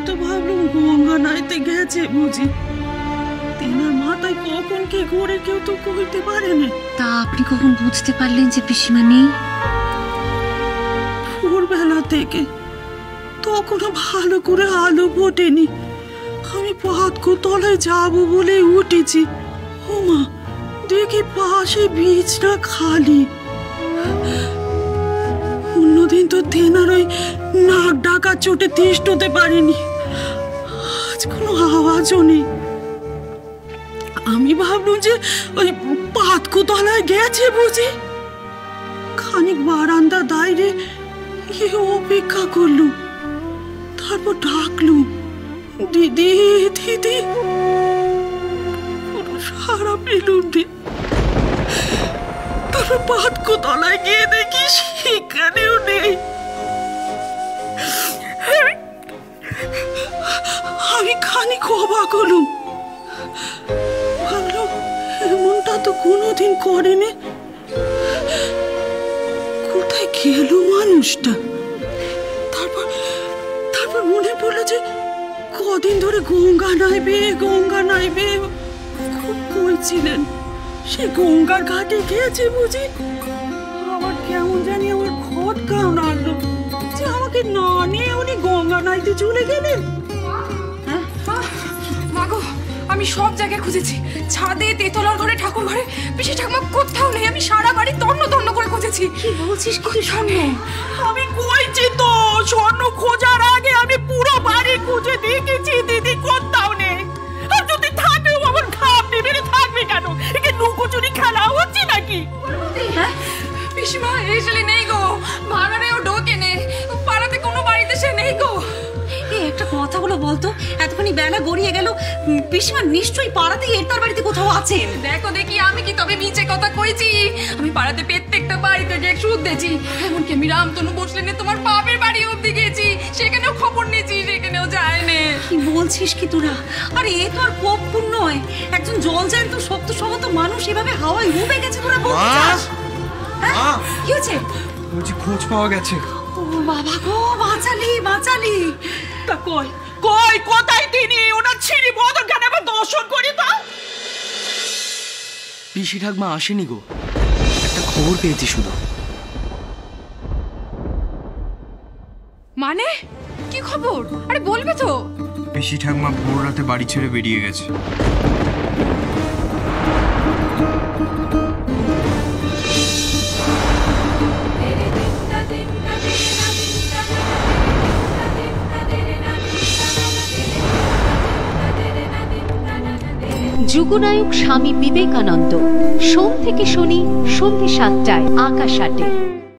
তো ভাবলাম গঙ্গা নাইতে গেছে বুঝি। তেনার মাথায় কখন কি ঘুরে কেউ তো কইতে পারে না। তা আপনি কখন বুঝতে পারলেন যে পিসিমা নেই? ভোরবেলা থেকে, তখনও ভালো করে আলো ফোটেনি। আমি পাতকো তলায় যাবো বলে উঠেছি, ওমা দেখি পাশে বিছনা খালি। অন্যদিন তো তেনার ওই নাক ডাকা চোটে তিষ্ট হতে পারিনি, আজ কোনো আওয়াজও নেই। আমি ভাবলাম যে ওই পাতকো তলায় গেছে বুঝি। খানিক বারান্দা দাঁড়িয়ে অপেক্ষা করলুম, তারপর ডাকলুম, দিদি দিদি। পুরো সারা পেলুম রে। তারপর পাতকো তলায় গিয়ে দেখি সেখানেও নেই। আমি খানিক অবাক হলুম, ভাবলাম এমনটা তো কোনোদিন করেনি। কোথায় গেল মানুষটা? তারপর মনে পড়লো যে কদিন ধরে গঙ্গা নাইবে খুব কইছিলেন। সে গঙ্গার ঘাটে গিয়েছে বুঝি। আবার কেমন জানি আমার খটকাও লাগলো যে আমাকে না নিয়ে উনি গঙ্গা নাইতে চলে গেলেন। মাগো, আমি সব জায়গায় খুঁজেছি, ছাদে, তেতলার ঘরে, ঠাকুর ঘরে, পিসি ঠাকুমা কোথাও নেই। আমি সারা বাড়ি তন্ন করে খুঁজেছি। কি বলছিস? কি স্বর্ণ? আমি কইছি তো, স্বর্ণ খোঁজার আগে আমি পুরো বাড়ি খুঁজে দেখেছি দিদি, কোথাও নেই। আর যদি থাকেও আমার খাপ নেবে থাকবে কেন? একে লুকোচুরি খেলা হচ্ছে নাকি? পিসিমা এসলে নেই গো, ভাড়ারেও ঢোকে নেই, পাড়াতে কোনো বাড়িতে সে নেই গো। একটা কথা বলো বলতো, এতখানি বেলা গড়িয়ে গেল, পিসিমা নিশ্চয়ই পাড়াতে এর বাড়িতে কোথাও আছেন। দেখো দেখি, আমি কি তবে মিছে কথা কইছি? আমি পাড়াতে প্রত্যেকটা বাড়িতে গিয়ে শুনতেছি। এমনকি আমি রামতনু বসলেন তোমার বাপের বাড়ি অব্দি গেছি, সেখানেও খবর নিয়েছি, সেখানেও যায়নি। কি বলছিস কি তোরা? আরে এ তো আর কখন নয়, একজন জলজ্যান্ত শক্ত সমত মানুষ এভাবে হাওয়ায় উবে গেছে। তোরা বলছিস কি হয়েছে? বলছি খোঁজ পাওয়া গেছে। ও বাবা গো, বাঁচালি। তা কই কোথায় তিনি? ওনার ছিঁড়ি বদন কেন আবার দর্শন করি তো? পিসি ঠাকমা আসেনি গো, একটা খবর পেয়েছি শুধু। মানে কি খবর? আরে বলবে তো। পিসি ঠাকমা ভোর রাতে বাড়ি ছেড়ে বেরিয়ে গেছে। যুগনায়ক স্বামী বিবেকানন্দ, সোম থেকে শনি সন্ধ্যে ৭টায় আকাশ ৮-এ।